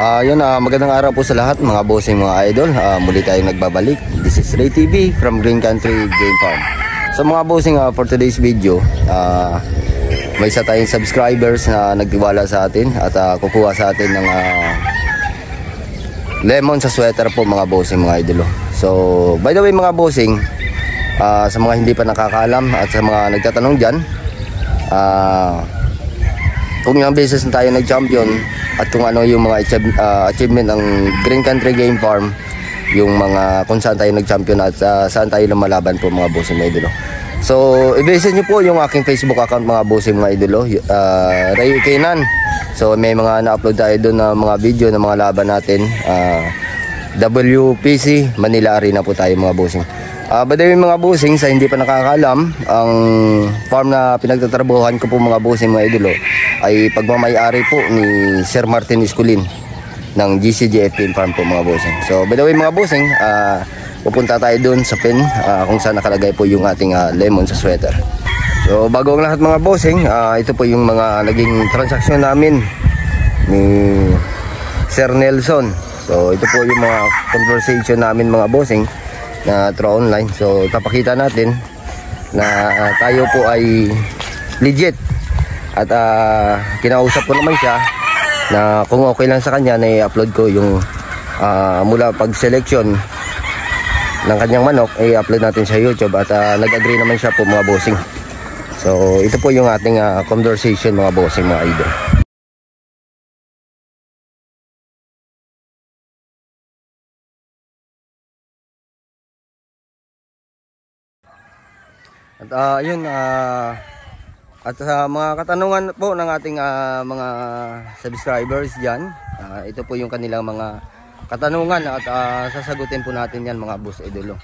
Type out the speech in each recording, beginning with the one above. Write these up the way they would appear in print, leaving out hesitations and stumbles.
Magandang araw po sa lahat mga bossing, mga idol. Muli tayong nagbabalik. This is Ray TV from Green Country Game Farm. So mga bossing, for today's video, may isa tayong subscribers na nagtiwala sa atin at kukuha sa atin ng lemon sa sweater po mga bossing, mga idol. So by the way mga bossing, sa mga hindi pa nakakaalam at sa mga nagtatanong dyan, kung ilang beses na tayo nag-champion at kung ano yung mga achievement ng Green Country Game Farm, yung mga kung saan tayo nag-champion at saan tayo lumalaban po mga bossing, mga idolo. So i-visit nyo po yung aking Facebook account mga bossing, mga idolo, Ray Kenan. So may mga na-upload tayo doon na mga video ng mga laban natin. WPC Manila Arena po tayo mga bossing. By the way mga bossing, sa hindi pa nakakaalam, ang farm na pinagtatrabuhan ko po mga bossing, mga idolo, ay pagmamay-ari po ni Sir Martin Esculin ng GCGF Game Farm po mga bossing. So by the way mga bossing, pupunta tayo doon sa pen kung saan nakalagay po yung ating lemon sa sweater. So bago ang lahat mga bossing, ito po yung mga naging transaksyon namin ni Sir Nelson. So ito po yung mga conversation namin mga bossing na through online. So ipapakita natin na tayo po ay legit at kinausap ko naman siya na kung okay lang sa kanya na i-upload ko yung mula pag-selection ng kanyang manok, i-upload natin sa YouTube at nag-agree naman siya po mga bossing. So ito po yung ating conversation mga bossing, mga idol. At yun, at sa mga katanungan po ng ating mga subscribers dyan, ito po yung kanilang mga katanungan at sasagutin po natin yan mga boss idolo.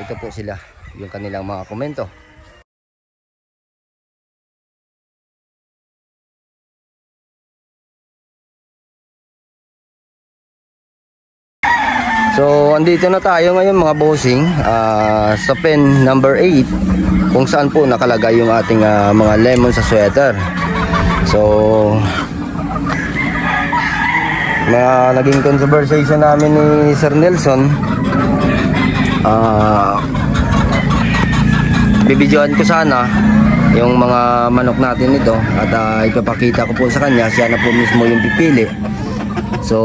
Ito po sila, yung kanilang mga komento. So andito na tayo ngayon mga bossing, sa pen number 8 kung saan po nakalagay yung ating mga lemon sa sweater. So naging conversation namin ni Sir Nelson, bibidyoan ko sana yung mga manok natin ito at ipapakita ko po sa kanya, siya na po mismo yung pipili. So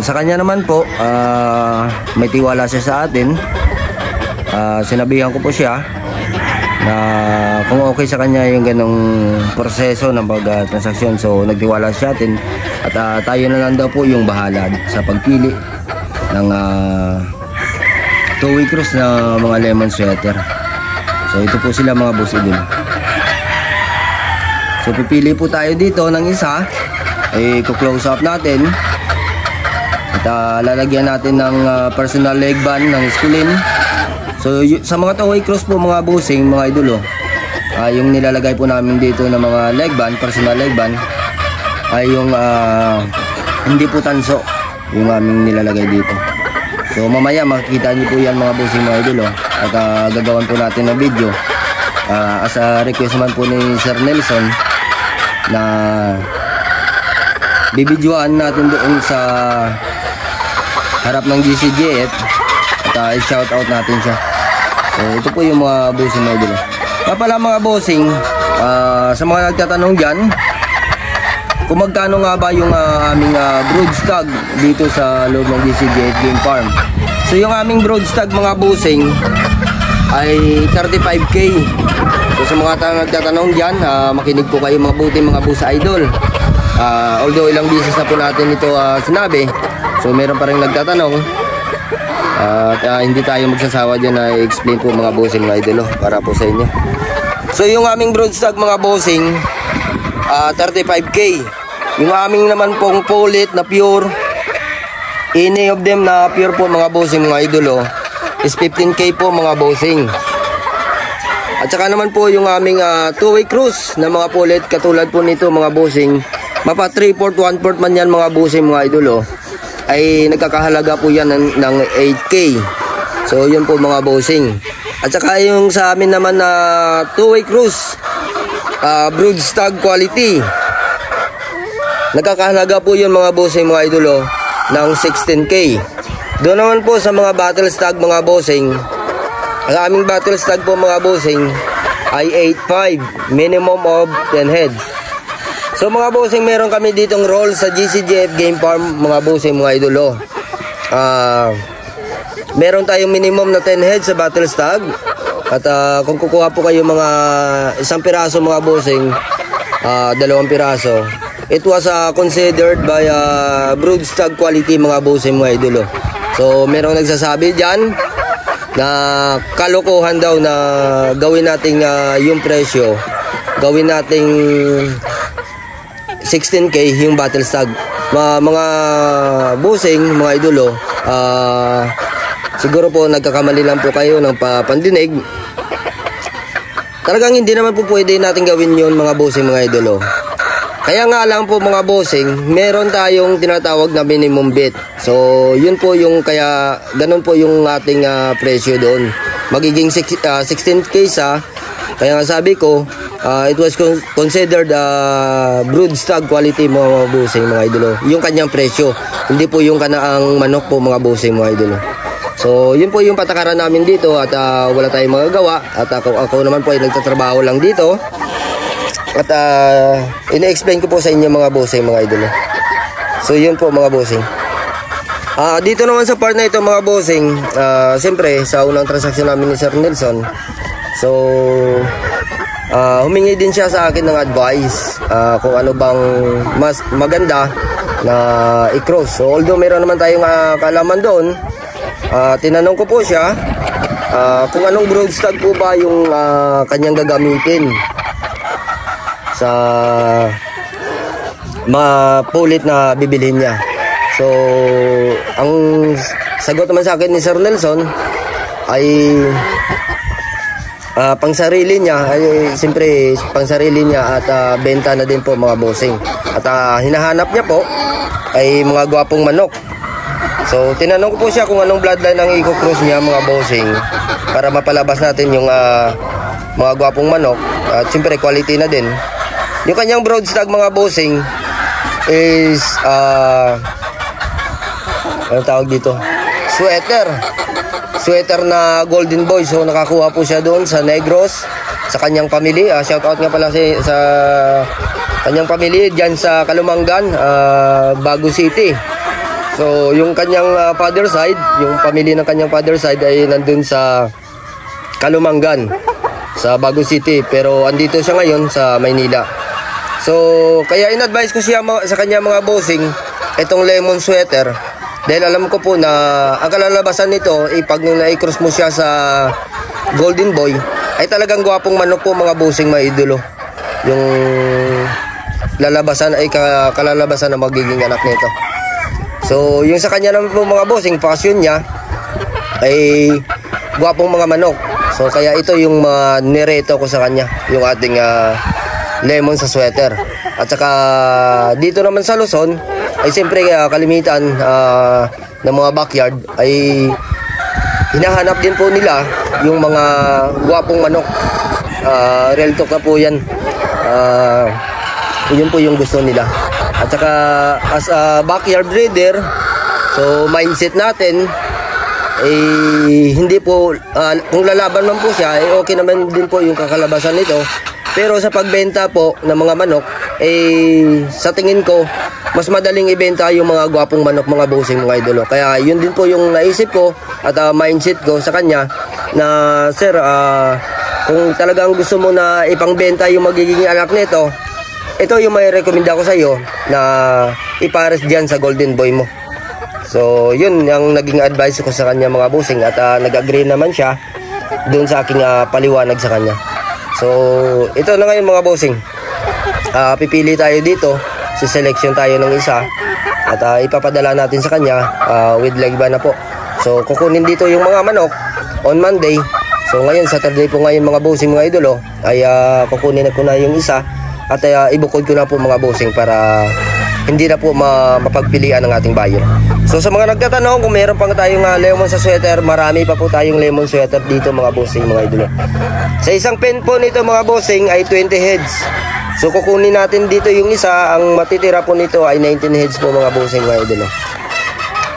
sa kanya naman po, may tiwala siya sa atin. Sinabihan ko po siya na kung okay sa kanya yung ganong proseso ng pag-transaksyon, so nagtiwala siya atin at tayo na lang daw po yung bahala sa pagpili ng two-way cross na mga lemon sweater. So ito po sila mga boss idol. So pipili po tayo dito ng isa, i-close up natin at lalagyan natin ng personal leg band ng Esculin. So sa mga two-way cross po mga bossing, mga idolo, yung nilalagay po namin dito ng mga leg band, personal leg band, ay yung hindi po tanso yung aming nilalagay dito. So mamaya makikita niyo po yan mga bossing, mga idolo, at gagawan po natin ng video as a request naman po ni Sir Nelson na bibidyoan natin doon sa harap ng GCGF at i-shout out natin siya. So ito po yung mga bossing, mga idol. Pala mga bossing, sa mga nagtatanong dyan kung magkano nga ba yung aming brood stag dito sa loob ng GCGF Game Farm. So yung aming brood stag mga bossing ay 35k. So sa mga nagtatanong dyan, makinig po kayo mabuti mga boss idol. Although ilang beses na po natin ito sinabi, so meron pa rin nagtatanong at hindi tayo magsasawa dyan na i-explain po mga bossing, mga idolo, para po sa inyo. So yung aming brood stag mga bossing, 35k. Yung aming naman pong pulit na pure, any of them na pure po mga bossing, mga idolo, is 15k po mga bossing. At saka naman po yung aming two-way cross na mga pulit katulad po nito mga bossing, mapa 3/4, 1/4 man yan mga bossing, mga idolo, ay nagkakahalaga po yan ng 8k. So yun po mga bossing. At saka yung sa amin naman na two-way cross, brood stag quality, Nagkakahalaga po yun mga bossing mga idolo ng 16K. Doon naman po sa mga battle stag mga bossing, ang aming battle stag po mga bossing ay 8.5, minimum of 10 heads. So mga bossing, meron kami ditong roll sa GCGF Game Farm mga bossing mga idolo. Meron tayong minimum na 10 heads sa battle stag. At kung kukuha po kayo mga isang piraso mga bossing, 2 piraso, it was considered by brood stag quality mga bossing mga idolo. So merong nagsasabi dyan na kalokohan daw na gawin nating yung presyo, gawin nating 16K yung battle stag. Mga bossing, mga idolo, siguro po nagkakamali lang po kayo ng pandinig. Talagang hindi naman po pwede natin gawin yun mga bossing, mga idolo. Kaya nga lang po mga bossing, meron tayong tinatawag na minimum bid. So yun po yung, kaya ganun po yung ating presyo doon. Magiging 16K sa, kaya nga sabi ko, it was considered brood stag quality mga bossing mga idolo. Yung kanyang presyo, hindi po yung kanaang manok po mga bossing mga idolo. So yun po yung patakaran namin dito at wala tayong magagawa. At ako naman po ay nagtatrabaho lang dito. At ina-explain ko po sa inyo mga bossing mga idolo. So yun po mga bossing. Dito naman sa part na ito mga bossing, siyempre sa unang transaksyon namin ni Sir Nelson, so humingi din siya sa akin ng advice kung ano bang mas maganda na i-cross. So although meron naman tayong kaalaman doon, tinanong ko po siya kung anong brood stag po ba yung kanyang gagamitin sa mapulit na bibilhin niya. So ang sagot naman sa akin ni Sir Nelson ay pang sarili niya, ay siyempre pang sarili niya at benta na din po mga bossing. At hinahanap niya po ay mga gwapong manok. So tinanong ko po siya kung anong bloodline ang i-cross niya mga bossing para mapalabas natin yung mga gwapong manok at siyempre quality na din. Yung kanyang brood stag mga bossing is ano tawag dito? Sweater na Golden Boy. So nakakuha po siya doon sa Negros sa kanyang family. Shout out nga pala sa kanyang family diyan sa Kalumangan, Bago City. So yung kanyang father side, yung family ng kanyang father side ay nandun sa Kalumangan, sa Bago City, pero andito siya ngayon sa Maynila. So kaya in-advise ko siya sa kanya mga bossing itong lemon sweater. Dahil alam ko po na ang kalalabasan nito, pag na-cross mo siya sa Golden Boy, ay talagang gwapong manok po mga bossing mga idolo. Yung lalabasan ay kalalabasan na magiging anak nito. So yung sa kanya naman po mga bossing, passion niya ay gwapong mga manok. So kaya ito yung nireto ko sa kanya, yung ating lemon sa sweater. At saka dito naman sa Luzon ay siyempre kalimitan ng mga backyard ay hinahanap din po nila yung mga gwapong manok. Real talk na po yan. Yun po yung gusto nila. At saka as a backyard breeder, so mindset natin hindi po kung lalaban man po siya okay naman din po yung kakalabasan nito. Pero sa pagbenta po ng mga manok sa tingin ko mas madaling ibenta yung mga gwapong manok mga bossing mga idolo. Kaya yun din po yung naisip ko at mindset ko sa kanya na sir, kung talagang gusto mo na ipangbenta yung magiging anak nito, ito yung may rekomenda ko sa iyo na ipares diyan sa Golden Boy mo. So yun yung naging advice ko sa kanya mga bossing at nag-agree naman siya doon sa aking paliwanag sa kanya. So ito na ngayon mga bossing, pipili tayo dito, selection tayo ng isa at ipapadala natin sa kanya with legba na po. So kukunin dito yung mga manok on Monday. So ngayon Saturday po ngayon mga bossing mga idolo ay kukunin na ko na yung isa at ibukod ko na po mga bossing para hindi na po mapagpilian ng ating buyer. So sa mga nagtatanong kung meron pang tayong lemon sa sweater, marami pa po tayong lemon sweater dito mga bossing mga idolo. Sa isang pen po nito mga bossing ay 20 heads. So kukunin natin dito yung isa. Ang matitira po nito ay 19 heads po mga bossing mga idol.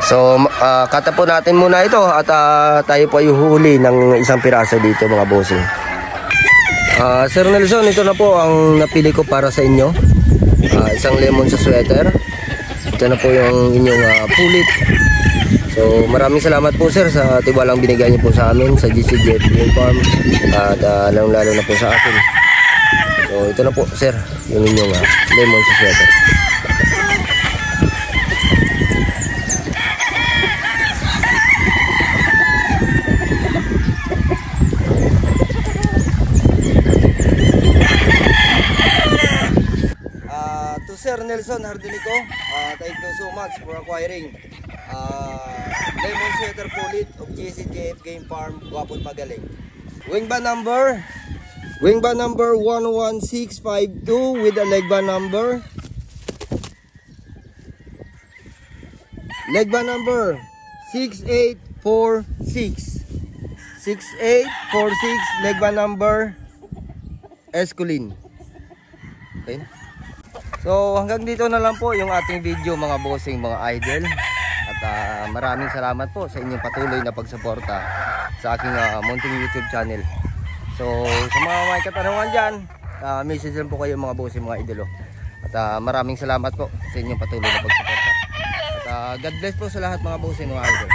So kata po natin muna ito at tayo po ay huhuli ng isang piraso dito mga bossing. Sir Nelson, ito na po ang napili ko para sa inyo. Isang lemon sa sweater. Ito na po yung inyong pulit. So maraming salamat po sir sa tiwalang binigay niyo po sa amin sa GCGF Game Farm at lalo na po sa akin. So ito na po sir yung inyong lemon sa sweater. To Sir Nelson Hardelico, thank you so much for acquiring lemon sweater pulit of GCGF Game Farm, Guwapot Magaling. Wing band number 11652 with a leg band number 6846 leg band number Esculin. Okay. So hanggang dito na lang po yung ating video mga bossing, mga idol. At maraming salamat po sa inyong patuloy na pagsuporta sa aking munting YouTube channel. So sa mga may katanungan dyan, message lang po kayo mga bossing, mga idolo. At maraming salamat po sa inyong patuloy na pagsuporta. At God bless po sa lahat mga bossing, mga idol.